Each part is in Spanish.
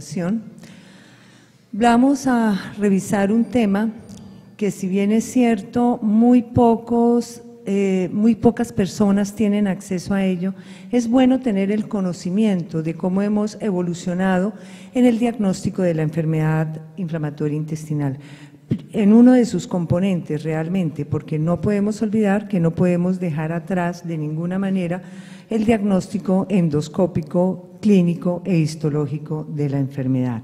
presentación. Vamos a revisar un tema que, si bien es cierto, muy pocas personas tienen acceso a ello. Es bueno tener el conocimiento de cómo hemos evolucionado en el diagnóstico de la enfermedad inflamatoria intestinal, en uno de sus componentes realmente, porque no podemos olvidar que no podemos dejar atrás de ninguna manera el diagnóstico endoscópico, clínico e histológico de la enfermedad.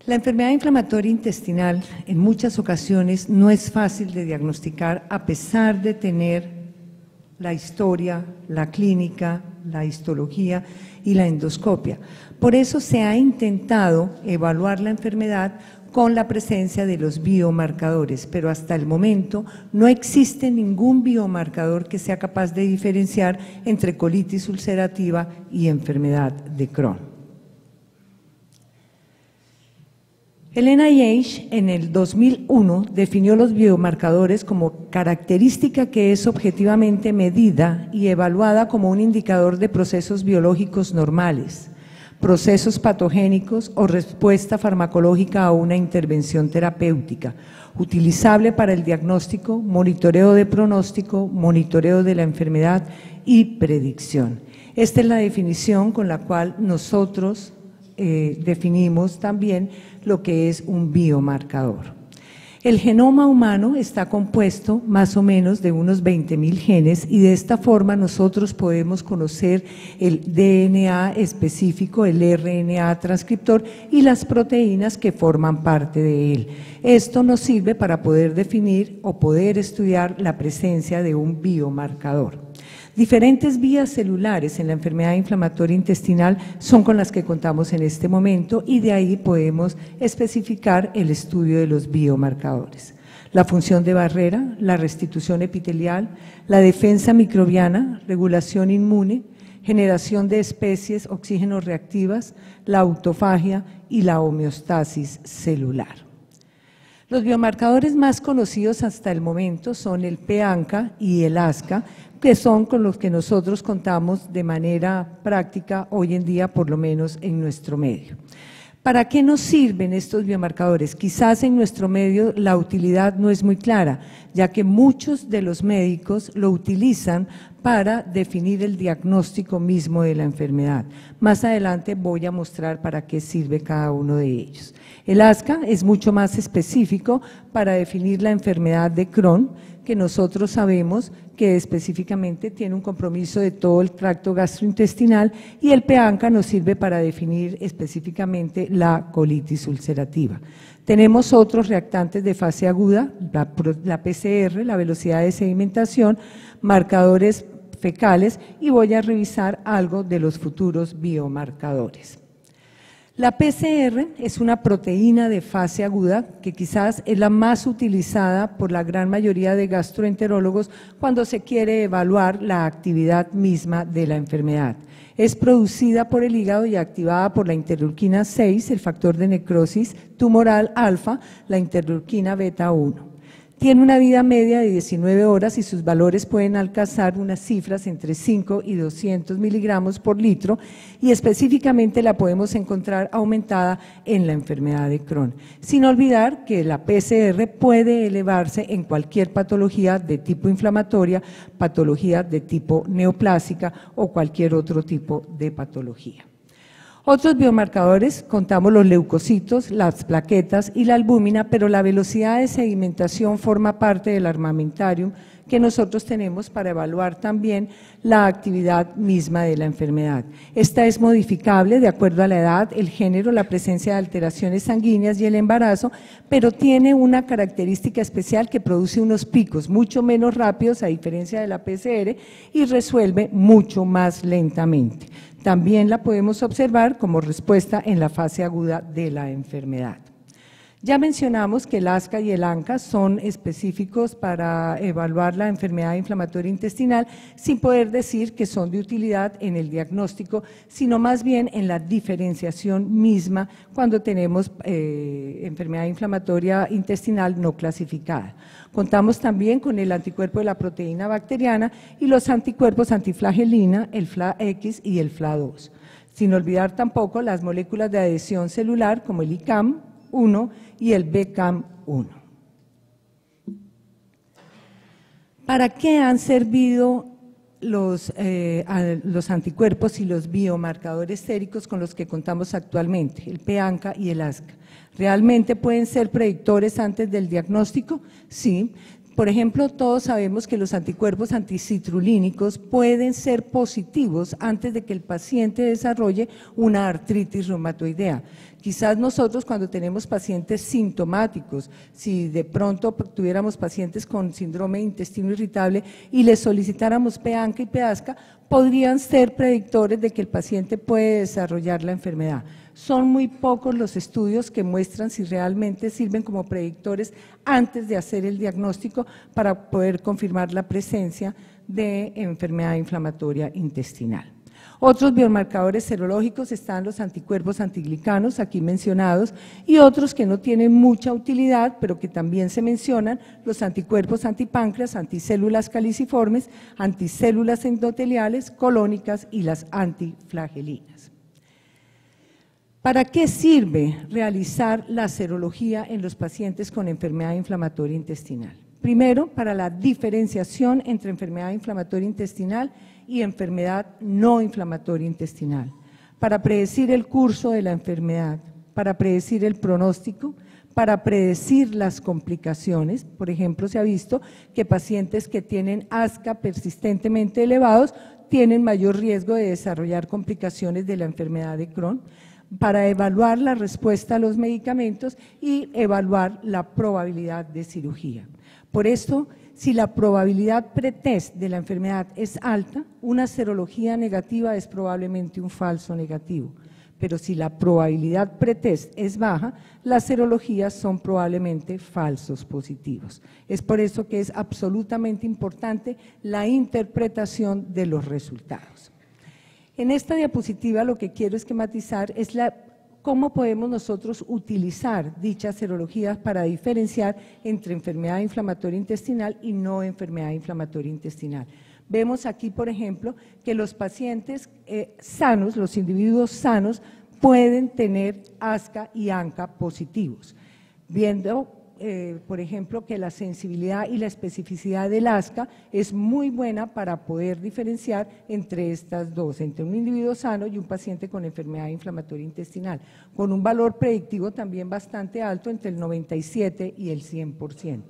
La enfermedad inflamatoria intestinal en muchas ocasiones no es fácil de diagnosticar, a pesar de tener la historia, la clínica, la histología y la endoscopia. Por eso se ha intentado evaluar la enfermedad con la presencia de los biomarcadores, pero hasta el momento no existe ningún biomarcador que sea capaz de diferenciar entre colitis ulcerativa y enfermedad de Crohn. El NIH en el 2001 definió los biomarcadores como característica que es objetivamente medida y evaluada como un indicador de procesos biológicos normales, procesos patogénicos o respuesta farmacológica a una intervención terapéutica, utilizable para el diagnóstico, monitoreo de pronóstico, monitoreo de la enfermedad y predicción. Esta es la definición con la cual nosotros definimos también lo que es un biomarcador. El genoma humano está compuesto más o menos de unos 20.000 genes y de esta forma nosotros podemos conocer el DNA específico, el RNA transcriptor y las proteínas que forman parte de él. Esto nos sirve para poder definir o poder estudiar la presencia de un biomarcador. Diferentes vías celulares en la enfermedad inflamatoria intestinal son con las que contamos en este momento y de ahí podemos especificar el estudio de los biomarcadores. La función de barrera, la restitución epitelial, la defensa microbiana, regulación inmune, generación de especies oxígeno reactivas, la autofagia y la homeostasis celular. Los biomarcadores más conocidos hasta el momento son el PANCA y el ASCA, que son con los que nosotros contamos de manera práctica hoy en día, por lo menos en nuestro medio. ¿Para qué nos sirven estos biomarcadores? Quizás en nuestro medio la utilidad no es muy clara, ya que muchos de los médicos lo utilizan para definir el diagnóstico mismo de la enfermedad. Más adelante voy a mostrar para qué sirve cada uno de ellos. El ASCA es mucho más específico para definir la enfermedad de Crohn, que nosotros sabemos que específicamente tiene un compromiso de todo el tracto gastrointestinal, y el PANCA nos sirve para definir específicamente la colitis ulcerativa. Tenemos otros reactantes de fase aguda, la PCR, la velocidad de sedimentación, marcadores fecales, y voy a revisar algo de los futuros biomarcadores. La PCR es una proteína de fase aguda que quizás es la más utilizada por la gran mayoría de gastroenterólogos cuando se quiere evaluar la actividad misma de la enfermedad. Es producida por el hígado y activada por la interleuquina 6, el factor de necrosis tumoral alfa, la interleuquina beta 1. Tiene una vida media de 19 horas y sus valores pueden alcanzar unas cifras entre 5 y 200 miligramos por litro, y específicamente la podemos encontrar aumentada en la enfermedad de Crohn. Sin olvidar que la PCR puede elevarse en cualquier patología de tipo inflamatoria, patología de tipo neoplásica o cualquier otro tipo de patología. Otros biomarcadores, contamos los leucocitos, las plaquetas y la albúmina, pero la velocidad de sedimentación forma parte del armamentarium que nosotros tenemos para evaluar también la actividad misma de la enfermedad. Esta es modificable de acuerdo a la edad, el género, la presencia de alteraciones sanguíneas y el embarazo, pero tiene una característica especial que produce unos picos mucho menos rápidos a diferencia de la PCR y resuelve mucho más lentamente. También la podemos observar como respuesta en la fase aguda de la enfermedad. Ya mencionamos que el ASCA y el ANCA son específicos para evaluar la enfermedad inflamatoria intestinal, sin poder decir que son de utilidad en el diagnóstico, sino más bien en la diferenciación misma cuando tenemos enfermedad inflamatoria intestinal no clasificada. Contamos también con el anticuerpo de la proteína bacteriana y los anticuerpos antiflagelina, el FLA-X y el FLA-2. sin olvidar tampoco las moléculas de adhesión celular como el ICAM1 y el BCAM1. ¿Para qué han servido los anticuerpos y los biomarcadores séricos con los que contamos actualmente, el PANCA y el ASCA? ¿Realmente pueden ser predictores antes del diagnóstico? Sí. Por ejemplo, todos sabemos que los anticuerpos anticitrulínicos pueden ser positivos antes de que el paciente desarrolle una artritis reumatoidea. Quizás nosotros cuando tenemos pacientes sintomáticos, si de pronto tuviéramos pacientes con síndrome de intestino irritable y les solicitáramos PANCA y PASCA, podrían ser predictores de que el paciente puede desarrollar la enfermedad. Son muy pocos los estudios que muestran si realmente sirven como predictores antes de hacer el diagnóstico para poder confirmar la presencia de enfermedad inflamatoria intestinal. Otros biomarcadores serológicos están los anticuerpos antiglicanos, aquí mencionados, y otros que no tienen mucha utilidad, pero que también se mencionan, los anticuerpos antipáncreas, anticélulas caliciformes, anticélulas endoteliales, colónicas y las antiflagelinas. ¿Para qué sirve realizar la serología en los pacientes con enfermedad inflamatoria intestinal? Primero, para la diferenciación entre enfermedad inflamatoria intestinal y enfermedad no inflamatoria intestinal, para predecir el curso de la enfermedad, para predecir el pronóstico, para predecir las complicaciones. Por ejemplo, se ha visto que pacientes que tienen ASCA persistentemente elevados tienen mayor riesgo de desarrollar complicaciones de la enfermedad de Crohn, para evaluar la respuesta a los medicamentos y evaluar la probabilidad de cirugía. Por esto, si la probabilidad pretest de la enfermedad es alta, una serología negativa es probablemente un falso negativo, pero si la probabilidad pretest es baja, las serologías son probablemente falsos positivos. Es por eso que es absolutamente importante la interpretación de los resultados. En esta diapositiva lo que quiero esquematizar es cómo podemos nosotros utilizar dichas serologías para diferenciar entre enfermedad inflamatoria intestinal y no enfermedad inflamatoria intestinal. Vemos aquí, por ejemplo, que los pacientes sanos, los individuos sanos, pueden tener ASCA y ANCA positivos, viendo por ejemplo, que la sensibilidad y la especificidad del ASCA es muy buena para poder diferenciar entre estas dos, entre un individuo sano y un paciente con enfermedad inflamatoria intestinal, con un valor predictivo también bastante alto, entre el 97 y el 100%.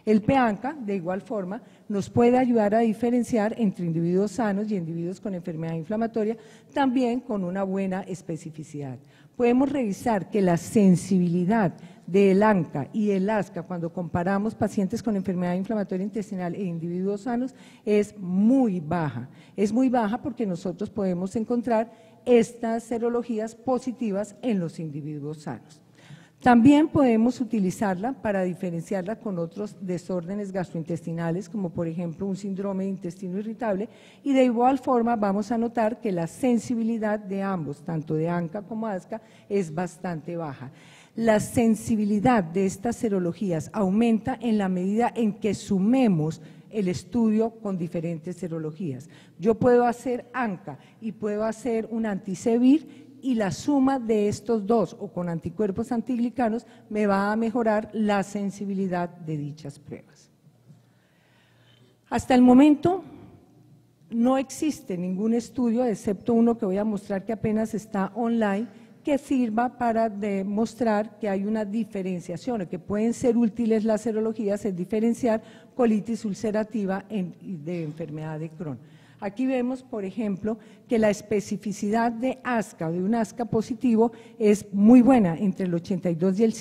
El PANCA, de igual forma, nos puede ayudar a diferenciar entre individuos sanos y individuos con enfermedad inflamatoria, también con una buena especificidad. Podemos revisar que la sensibilidad del ANCA y el ASCA cuando comparamos pacientes con enfermedad inflamatoria intestinal e individuos sanos es muy baja. Es muy baja porque nosotros podemos encontrar estas serologías positivas en los individuos sanos. También podemos utilizarla para diferenciarla con otros desórdenes gastrointestinales, como por ejemplo un síndrome de intestino irritable, y de igual forma vamos a notar que la sensibilidad de ambos, tanto de ANCA como ASCA, es bastante baja. La sensibilidad de estas serologías aumenta en la medida en que sumemos el estudio con diferentes serologías. Yo puedo hacer ANCA y puedo hacer un antisevir, y la suma de estos dos o con anticuerpos antiglicanos me va a mejorar la sensibilidad de dichas pruebas. Hasta el momento no existe ningún estudio, excepto uno que voy a mostrar que apenas está online, que sirva para demostrar que hay una diferenciación o que pueden ser útiles las serologías en diferenciar colitis ulcerativa de enfermedad de Crohn. Aquí vemos, por ejemplo, que la especificidad de ASCA, de un ASCA positivo, es muy buena, entre el 82 y el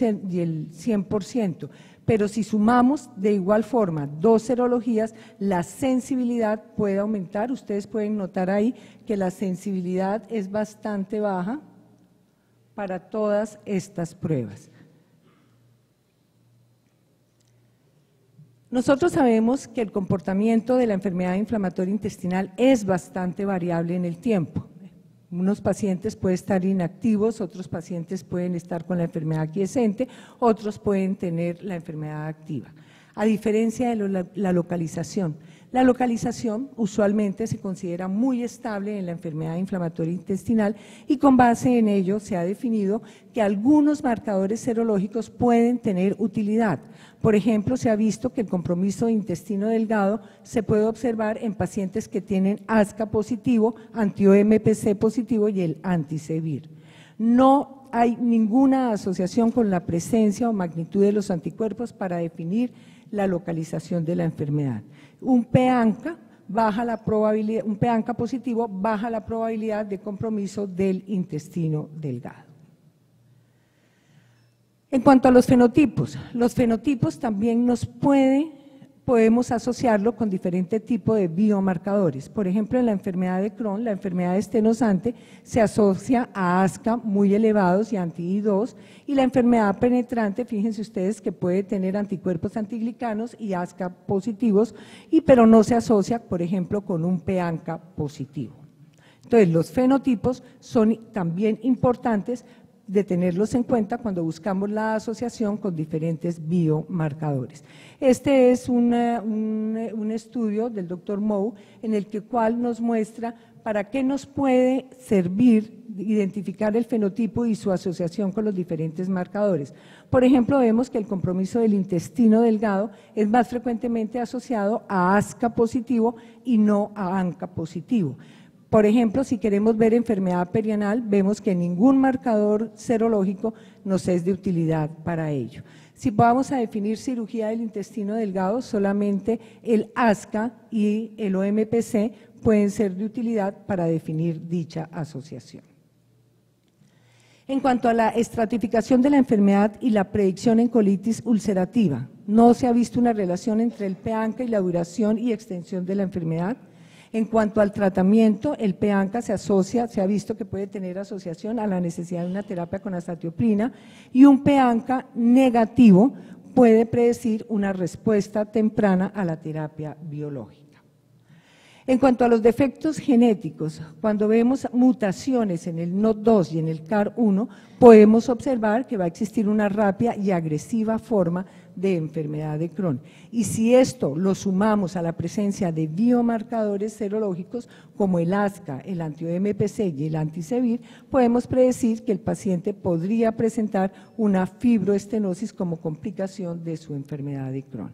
100%, pero si sumamos de igual forma dos serologías, la sensibilidad puede aumentar. Ustedes pueden notar ahí que la sensibilidad es bastante baja para todas estas pruebas. Nosotros sabemos que el comportamiento de la enfermedad inflamatoria intestinal es bastante variable en el tiempo. Unos pacientes pueden estar inactivos, otros pacientes pueden estar con la enfermedad aquiescente, otros pueden tener la enfermedad activa. a diferencia de la localización. La localización usualmente se considera muy estable en la enfermedad inflamatoria intestinal y con base en ello se ha definido que algunos marcadores serológicos pueden tener utilidad. Por ejemplo, se ha visto que el compromiso de intestino delgado se puede observar en pacientes que tienen ASCA positivo, anti-OMPC positivo y el anti-SEVIR. No hay ninguna asociación con la presencia o magnitud de los anticuerpos para definir la localización de la enfermedad. Un p-ANCA positivo baja la probabilidad de compromiso del intestino delgado. En cuanto a los fenotipos también podemos asociarlo con diferentes tipos de biomarcadores. Por ejemplo, en la enfermedad de Crohn, la enfermedad estenosante se asocia a ASCA muy elevados y anti-I2, y la enfermedad penetrante, fíjense ustedes que puede tener anticuerpos antiglicanos y ASCA positivos, pero no se asocia, por ejemplo, con un p-ANCA positivo. Entonces, los fenotipos son también importantes de tenerlos en cuenta cuando buscamos la asociación con diferentes biomarcadores. Este es un estudio del doctor Moe en el cual nos muestra para qué nos puede servir identificar el fenotipo y su asociación con los diferentes marcadores. Por ejemplo, vemos que el compromiso del intestino delgado es más frecuentemente asociado a ASCA positivo y no a ANCA positivo. Por ejemplo, si queremos ver enfermedad perianal, vemos que ningún marcador serológico nos es de utilidad para ello. Si vamos a definir cirugía del intestino delgado, solamente el ASCA y el OMPC pueden ser de utilidad para definir dicha asociación. En cuanto a la estratificación de la enfermedad y la predicción en colitis ulcerativa, no se ha visto una relación entre el p-ANCA y la duración y extensión de la enfermedad. En cuanto al tratamiento, el p-ANCA se ha visto que puede tener asociación a la necesidad de una terapia con azatioprina, y un p-ANCA negativo puede predecir una respuesta temprana a la terapia biológica. En cuanto a los defectos genéticos, cuando vemos mutaciones en el NOD2 y en el CAR1, podemos observar que va a existir una rápida y agresiva forma de enfermedad de Crohn. Y si esto lo sumamos a la presencia de biomarcadores serológicos como el ASCA, el anti-OMPC y el anti-SEVIR, podemos predecir que el paciente podría presentar una fibroestenosis como complicación de su enfermedad de Crohn.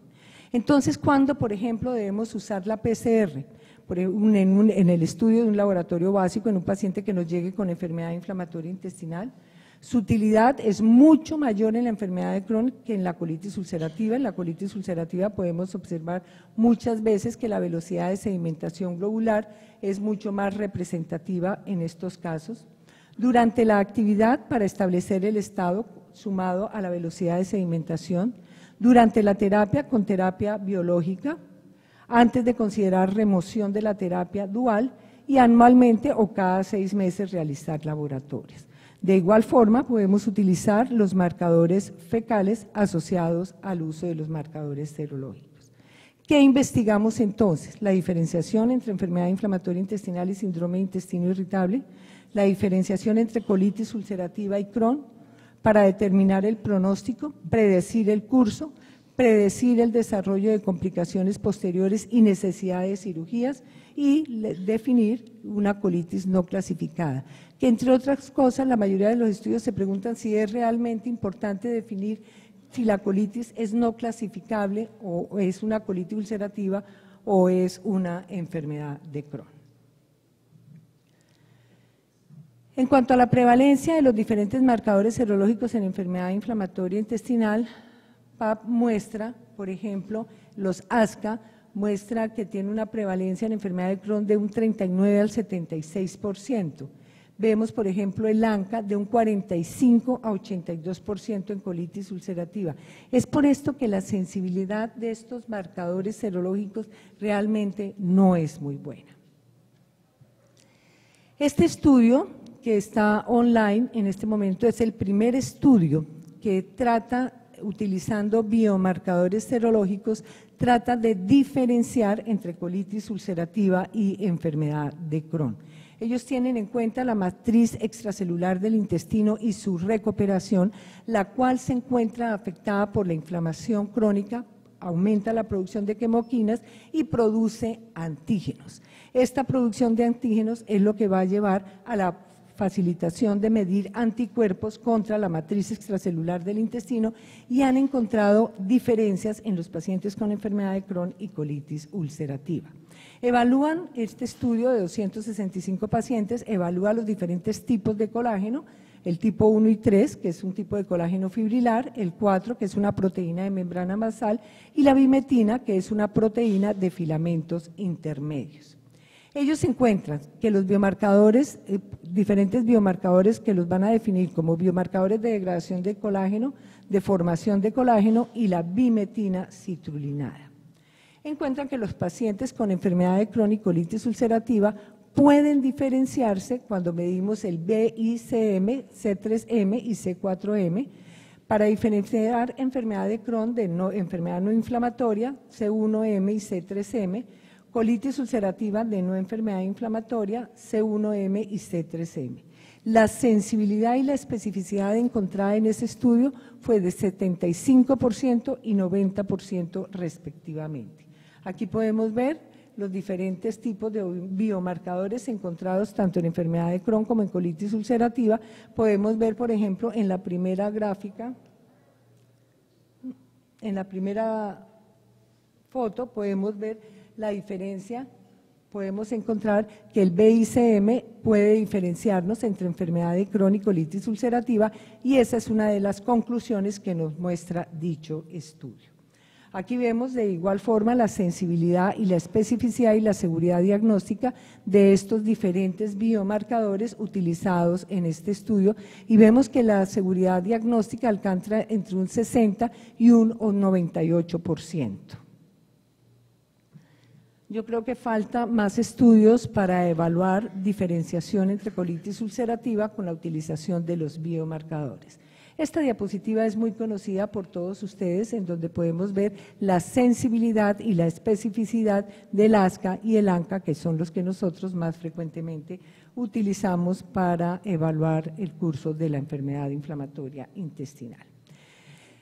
Entonces, ¿cuándo, por ejemplo, debemos usar la PCR? En el estudio de un laboratorio básico en un paciente que nos llegue con enfermedad inflamatoria intestinal. Su utilidad es mucho mayor en la enfermedad de Crohn que en la colitis ulcerativa. En la colitis ulcerativa podemos observar muchas veces que la velocidad de sedimentación globular es mucho más representativa en estos casos. Durante la actividad para establecer el estado sumado a la velocidad de sedimentación, durante la terapia con terapia biológica, antes de considerar remoción de la terapia dual, y anualmente o cada 6 meses realizar laboratorios. De igual forma, podemos utilizar los marcadores fecales asociados al uso de los marcadores serológicos. ¿Qué investigamos entonces? La diferenciación entre enfermedad inflamatoria intestinal y síndrome de intestino irritable, la diferenciación entre colitis ulcerativa y Crohn, para determinar el pronóstico, predecir el curso, predecir el desarrollo de complicaciones posteriores y necesidad de cirugías, y definir una colitis no clasificada, que entre otras cosas la mayoría de los estudios se preguntan si es realmente importante definir si la colitis es no clasificable o es una colitis ulcerativa o es una enfermedad de Crohn. En cuanto a la prevalencia de los diferentes marcadores serológicos en enfermedad inflamatoria intestinal, PAP muestra, por ejemplo, los ASCA, muestra que tiene una prevalencia en enfermedad de Crohn de un 39 al 76%. Vemos, por ejemplo, el ANCA de un 45 a 82% en colitis ulcerativa. Es por esto que la sensibilidad de estos marcadores serológicos realmente no es muy buena. Este estudio, que está online en este momento, es el primer estudio que trata, utilizando biomarcadores serológicos, trata de diferenciar entre colitis ulcerativa y enfermedad de Crohn. Ellos tienen en cuenta la matriz extracelular del intestino y su recuperación, la cual se encuentra afectada por la inflamación crónica aumenta la producción de quimoquinas y produce antígenos. Esta producción de antígenos es lo que va a llevar a la facilitación de medir anticuerpos contra la matriz extracelular del intestino y han encontrado diferencias en los pacientes con enfermedad de Crohn y colitis ulcerativa. Evalúan este estudio de 265 pacientes, evalúa los diferentes tipos de colágeno, el tipo 1 y 3, que es un tipo de colágeno fibrilar, el 4, que es una proteína de membrana basal, y la bimetina, que es una proteína de filamentos intermedios. Ellos encuentran que los biomarcadores, diferentes biomarcadores que los van a definir como biomarcadores de degradación de colágeno, de formación de colágeno y la bimetina citrulinada. Encuentran que los pacientes con enfermedad de Crohn y colitis ulcerativa pueden diferenciarse cuando medimos el BICM, C3M y C4M para diferenciar enfermedad de Crohn de enfermedad no inflamatoria, C1M y C3M, colitis ulcerativa de no enfermedad inflamatoria, C1M y C3M. La sensibilidad y la especificidad encontrada en ese estudio fue de 75% y 90% respectivamente. Aquí podemos ver los diferentes tipos de biomarcadores encontrados tanto en enfermedad de Crohn como en colitis ulcerativa. Podemos ver, por ejemplo, en la primera gráfica, en la primera foto podemos ver la diferencia, podemos encontrar que el BICM puede diferenciarnos entre enfermedad de Crohn y colitis ulcerativa y esa es una de las conclusiones que nos muestra dicho estudio. Aquí vemos de igual forma la sensibilidad y la especificidad y la seguridad diagnóstica de estos diferentes biomarcadores utilizados en este estudio y vemos que la seguridad diagnóstica alcanza entre un 60 y un 98%. Yo creo que falta más estudios para evaluar diferenciación entre colitis ulcerativa con la utilización de los biomarcadores. Esta diapositiva es muy conocida por todos ustedes, en donde podemos ver la sensibilidad y la especificidad del ASCA y el ANCA, que son los que nosotros más frecuentemente utilizamos para evaluar el curso de la enfermedad inflamatoria intestinal.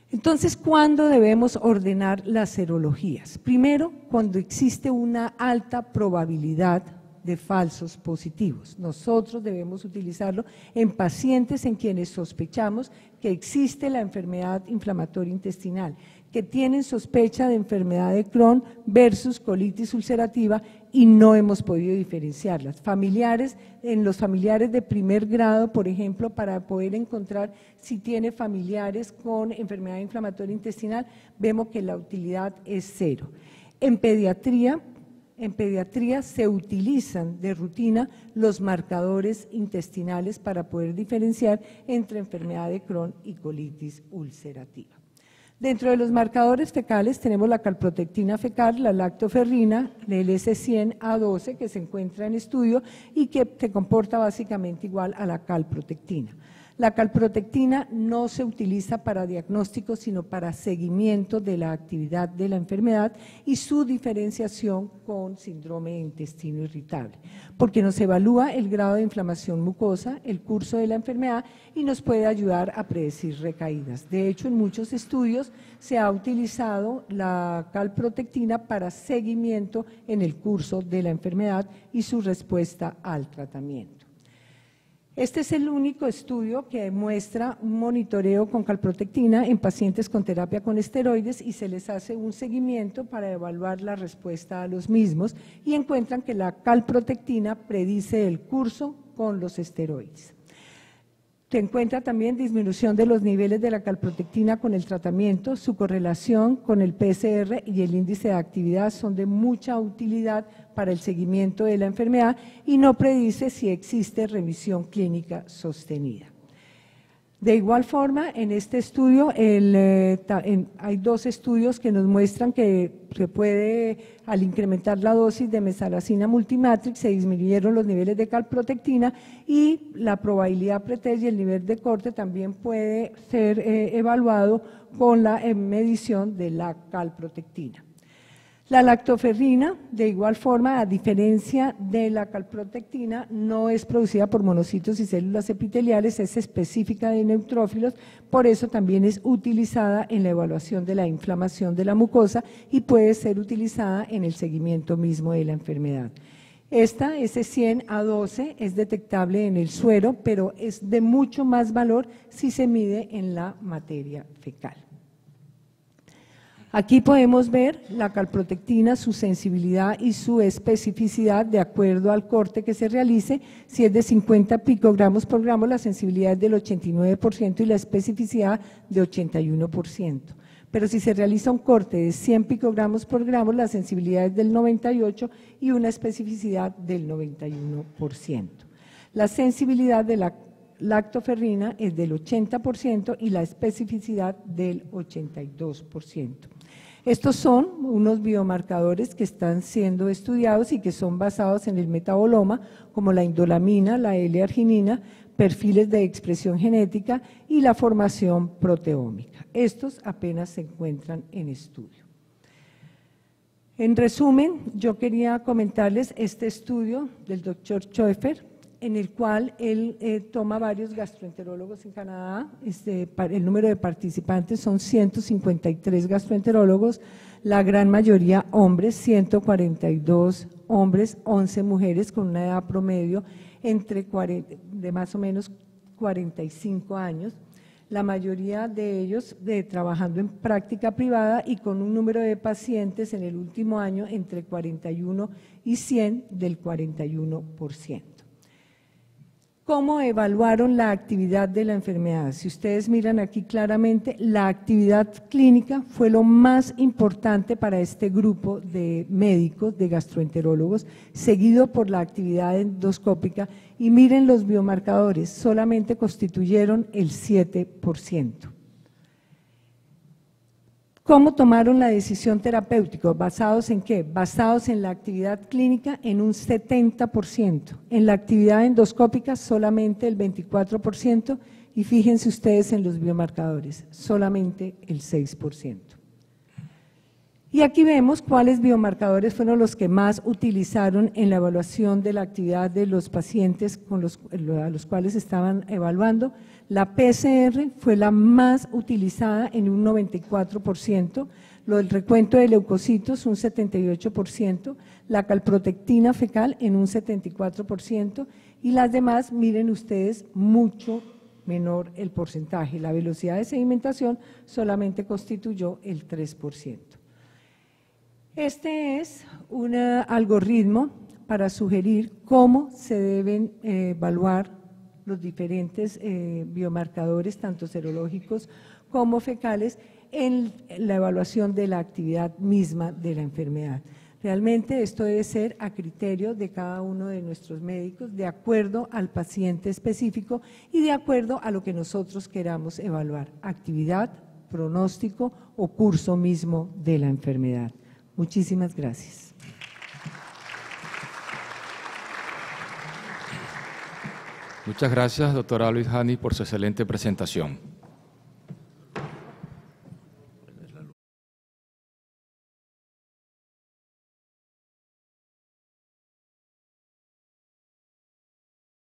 Entonces, ¿cuándo debemos ordenar las serologías? Primero, cuando existe una alta probabilidad de falsos positivos. Nosotros debemos utilizarlo en pacientes en quienes sospechamos que existe la enfermedad inflamatoria intestinal, que tienen sospecha de enfermedad de Crohn versus colitis ulcerativa y no hemos podido diferenciarlas. Familiares, en los familiares de primer grado, por ejemplo, para poder encontrar si tiene familiares con enfermedad inflamatoria intestinal, vemos que la utilidad es 0. En pediatría se utilizan de rutina los marcadores intestinales para poder diferenciar entre enfermedad de Crohn y colitis ulcerativa. Dentro de los marcadores fecales tenemos la calprotectina fecal, la lactoferrina, el S100A12 que se encuentra en estudio y que se comporta básicamente igual a la calprotectina. La calprotectina no se utiliza para diagnóstico, sino para seguimiento de la actividad de la enfermedad y su diferenciación con síndrome de intestino irritable, porque nos evalúa el grado de inflamación mucosa, el curso de la enfermedad y nos puede ayudar a predecir recaídas. De hecho, en muchos estudios se ha utilizado la calprotectina para seguimiento en el curso de la enfermedad y su respuesta al tratamiento. Este es el único estudio que muestra un monitoreo con calprotectina en pacientes con terapia con esteroides y se les hace un seguimiento para evaluar la respuesta a los mismos y encuentran que la calprotectina predice el curso con los esteroides. Se encuentra también disminución de los niveles de la calprotectina con el tratamiento, su correlación con el PCR y el índice de actividad son de mucha utilidad para el seguimiento de la enfermedad y no predice si existe remisión clínica sostenida. De igual forma, en este estudio hay 2 estudios que nos muestran que se puede, al incrementar la dosis de mesalazina multimatrix, se disminuyeron los niveles de calprotectina y la probabilidad pretest y el nivel de corte también puede ser evaluado con la medición de la calprotectina. La lactoferrina, de igual forma, a diferencia de la calprotectina, no es producida por monocitos y células epiteliales, es específica de neutrófilos, por eso también es utilizada en la evaluación de la inflamación de la mucosa y puede ser utilizada en el seguimiento mismo de la enfermedad. Esta S100A12 es detectable en el suero, pero es de mucho más valor si se mide en la materia fecal. Aquí podemos ver la calprotectina, su sensibilidad y su especificidad de acuerdo al corte que se realice. Si es de 50 picogramos por gramo, la sensibilidad es del 89% y la especificidad de 81%. Pero si se realiza un corte de 100 picogramos por gramo, la sensibilidad es del 98% y una especificidad del 91%. La sensibilidad de la lactoferrina es del 80% y la especificidad del 82%. Estos son unos biomarcadores que están siendo estudiados y que son basados en el metaboloma, como la indolamina, la L-arginina, perfiles de expresión genética y la formación proteómica. Estos apenas se encuentran en estudio. En resumen, yo quería comentarles este estudio del doctor Schoeffer, en el cual él toma varios gastroenterólogos en Canadá. El número de participantes son 153 gastroenterólogos, la gran mayoría hombres, 142 hombres, 11 mujeres, con una edad promedio de más o menos 45 años. La mayoría de ellos trabajando en práctica privada y con un número de pacientes en el último año entre 41 y 100 del 41%. ¿Cómo evaluaron la actividad de la enfermedad? Si ustedes miran aquí claramente, la actividad clínica fue lo más importante para este grupo de médicos, de gastroenterólogos, seguido por la actividad endoscópica, y miren los biomarcadores, solamente constituyeron el 7%. ¿Cómo tomaron la decisión terapéutica? ¿Basados en qué? Basados en la actividad clínica en un 70%, en la actividad endoscópica solamente el 24% y fíjense ustedes en los biomarcadores, solamente el 6%. Y aquí vemos cuáles biomarcadores fueron los que más utilizaron en la evaluación de la actividad de los pacientes a los cuales estaban evaluando. La PCR fue la más utilizada en un 94%, el recuento de leucocitos un 78%, la calprotectina fecal en un 74% y las demás, miren ustedes, mucho menor el porcentaje. La velocidad de sedimentación solamente constituyó el 3%. Este es un algoritmo para sugerir cómo se deben evaluar los diferentes biomarcadores, tanto serológicos como fecales, en la evaluación de la actividad misma de la enfermedad. Realmente esto debe ser a criterio de cada uno de nuestros médicos, de acuerdo al paciente específico y de acuerdo a lo que nosotros queramos evaluar, actividad, pronóstico o curso mismo de la enfermedad. Muchísimas gracias. Muchas gracias, doctora Luis Hani, por su excelente presentación.